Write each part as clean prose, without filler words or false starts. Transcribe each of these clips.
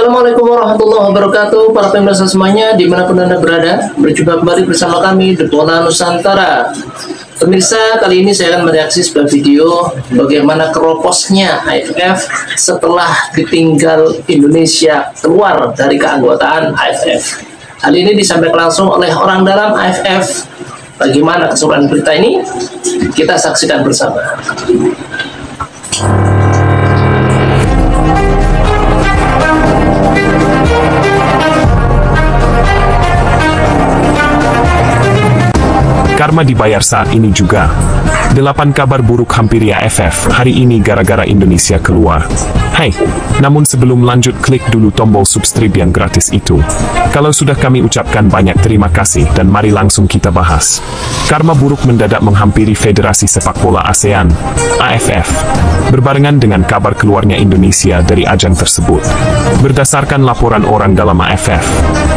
Assalamualaikum warahmatullahi wabarakatuh. Para pemirsa semuanya dimanapun Anda berada, berjumpa kembali bersama kami The Bola Nusantara. Pemirsa, kali ini saya akan mereaksi sebuah video bagaimana keroposnya AFF setelah ditinggal Indonesia keluar dari keanggotaan AFF. Hal ini disampaikan langsung oleh orang dalam AFF. Bagaimana keseluruhan berita ini? Kita saksikan bersama. Karma dibayar saat ini juga. 8 kabar buruk hampiri AFF hari ini gara-gara Indonesia keluar. Hai, namun sebelum lanjut klik dulu tombol subscribe yang gratis itu. Kalau sudah kami ucapkan banyak terima kasih dan mari langsung kita bahas. Karma buruk mendadak menghampiri Federasi Sepak Bola ASEAN, AFF, berbarengan dengan kabar keluarnya Indonesia dari ajang tersebut. Berdasarkan laporan orang dalam AFF,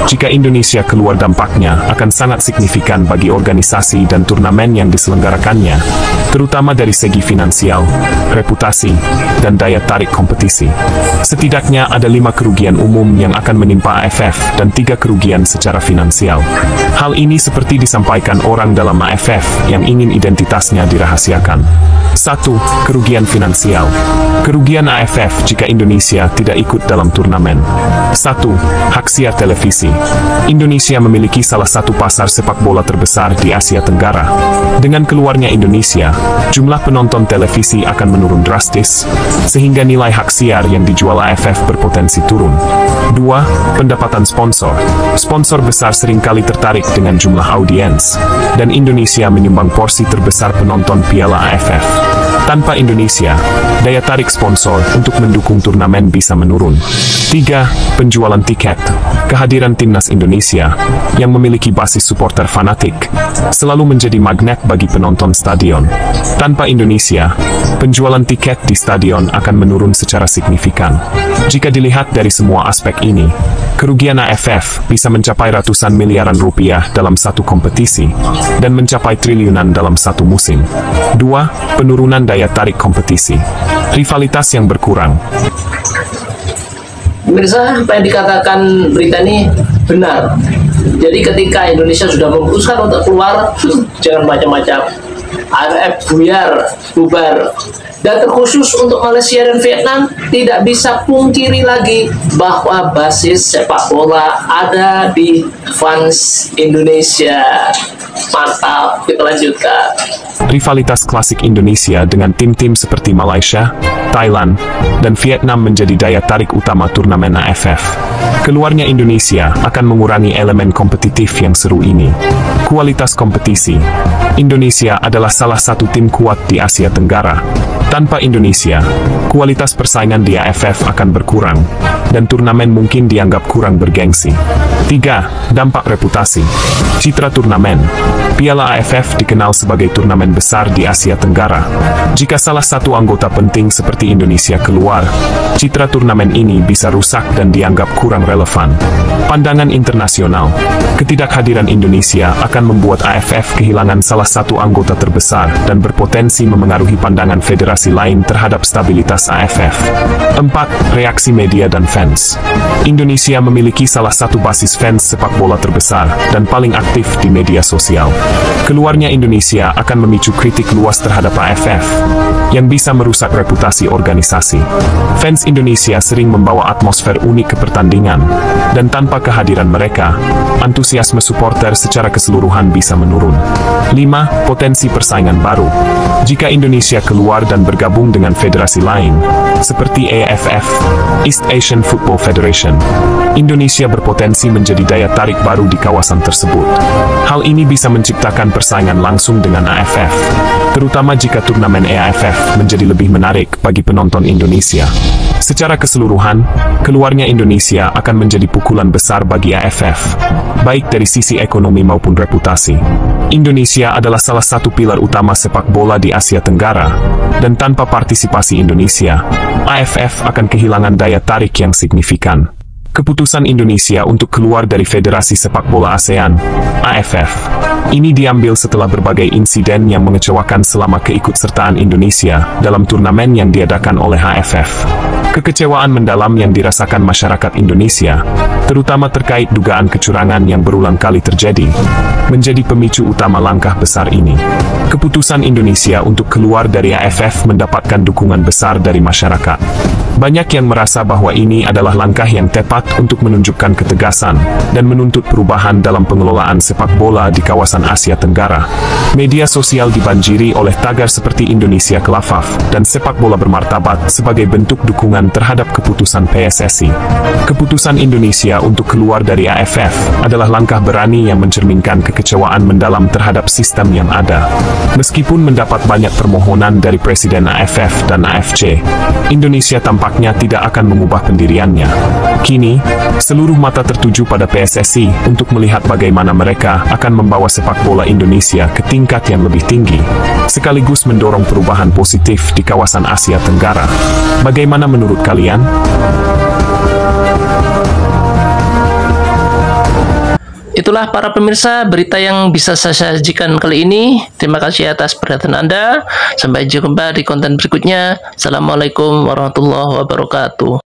jika Indonesia keluar dampaknya akan sangat signifikan bagi organisasi dan turnamen yang diselenggarakannya, terutama dari segi finansial, reputasi, dan daya tarik kompetisi. Setidaknya ada 5 kerugian umum yang akan menimpa AFF dan 3 kerugian secara finansial. Hal ini seperti disampaikan orang dalam AFF yang ingin identitasnya dirahasiakan. 1. Kerugian finansial. Kerugian AFF jika Indonesia tidak ikut dalam turnamen. 1. Hak siar televisi. Indonesia memiliki salah satu pasar sepak bola terbesar di Asia Tenggara. Dengan keluarnya Indonesia, jumlah penonton televisi akan menurun drastis, sehingga nilai hak siar yang dijual AFF berpotensi turun. 2. Pendapatan sponsor. Sponsor besar seringkali tertarik dengan jumlah audiens, dan Indonesia menyumbang porsi terbesar penonton Piala AFF. Tanpa Indonesia, daya tarik sponsor untuk mendukung turnamen bisa menurun. 3. Penjualan tiket. Kehadiran timnas Indonesia, yang memiliki basis supporter fanatik, selalu menjadi magnet bagi penonton stadion. Tanpa Indonesia, penjualan tiket di stadion akan menurun secara signifikan. Jika dilihat dari semua aspek ini, kerugian AFF bisa mencapai ratusan miliaran rupiah dalam satu kompetisi, dan mencapai triliunan dalam satu musim. 2. Penurunan daya tarik kompetisi. Rivalitas yang berkurang. Pemirsa, apa yang dikatakan berita ini benar. Jadi ketika Indonesia sudah memutuskan untuk keluar, jangan macam-macam. AFF buyar, bubar. Dan terkhusus untuk Malaysia dan Vietnam, tidak bisa pungkiri lagi bahwa basis sepak bola ada di fans Indonesia. Mantap, kita lanjutkan. Rivalitas klasik Indonesia dengan tim-tim seperti Malaysia, Thailand, dan Vietnam menjadi daya tarik utama turnamen AFF. Keluarnya Indonesia akan mengurangi elemen kompetitif yang seru ini. Kualitas kompetisi. Indonesia adalah salah satu tim kuat di Asia Tenggara. Tanpa Indonesia, kualitas persaingan di AFF akan berkurang, dan turnamen mungkin dianggap kurang bergengsi. 3. Dampak reputasi. Citra turnamen. Piala AFF dikenal sebagai turnamen besar di Asia Tenggara. Jika salah satu anggota penting seperti Indonesia keluar, citra turnamen ini bisa rusak dan dianggap kurang relevan. Pandangan internasional. Ketidakhadiran Indonesia akan membuat AFF kehilangan salah satu anggota terbesar dan berpotensi memengaruhi pandangan federasi lain terhadap stabilitas AFF. 4. Reaksi media dan fans. Indonesia memiliki salah satu basis fans sepak bola terbesar dan paling aktif di media sosial. Keluarnya Indonesia akan memicu kritik luas terhadap AFF, yang bisa merusak reputasi organisasi. Fans Indonesia sering membawa atmosfer unik ke pertandingan, dan tanpa kehadiran mereka, antusiasme supporter secara keseluruhan bisa menurun. 5. Potensi persaingan baru. Jika Indonesia keluar dan bergabung dengan federasi lain, seperti AFF, East Asian Football Federation, Indonesia berpotensi menjadi daya tarik baru di kawasan tersebut. Hal ini bisa menciptakan persaingan langsung dengan AFF, terutama jika turnamen AFF menjadi lebih menarik bagi penonton Indonesia. Secara keseluruhan, keluarnya Indonesia akan menjadi pukulan besar bagi AFF, baik dari sisi ekonomi maupun reputasi. Indonesia adalah salah satu pilar utama sepak bola di Asia Tenggara, dan tanpa partisipasi Indonesia, AFF akan kehilangan daya tarik yang signifikan. Keputusan Indonesia untuk keluar dari Federasi Sepak Bola ASEAN, AFF. Ini diambil setelah berbagai insiden yang mengecewakan selama keikutsertaan Indonesia dalam turnamen yang diadakan oleh AFF. Kekecewaan mendalam yang dirasakan masyarakat Indonesia, terutama terkait dugaan kecurangan yang berulang kali terjadi, menjadi pemicu utama langkah besar ini. Keputusan Indonesia untuk keluar dari AFF mendapatkan dukungan besar dari masyarakat. Banyak yang merasa bahwa ini adalah langkah yang tepat untuk menunjukkan ketegasan dan menuntut perubahan dalam pengelolaan sepak bola di kawasan Asia Tenggara. Media sosial dibanjiri oleh tagar seperti Indonesia Khilafah dan sepak bola bermartabat sebagai bentuk dukungan terhadap keputusan PSSI. Keputusan Indonesia untuk keluar dari AFF adalah langkah berani yang mencerminkan kekecewaan mendalam terhadap sistem yang ada. Meskipun mendapat banyak permohonan dari Presiden AFF dan AFC, Indonesia tampaknya tidak akan mengubah pendiriannya. Kini, seluruh mata tertuju pada PSSI untuk melihat bagaimana mereka akan membawa sepak bola Indonesia ke tingkat yang lebih tinggi, sekaligus mendorong perubahan positif di kawasan Asia Tenggara. Bagaimana menurut kalian? Itulah para pemirsa berita yang bisa saya sajikan kali ini. Terima kasih atas perhatian Anda. Sampai jumpa di konten berikutnya. Assalamualaikum warahmatullahi wabarakatuh.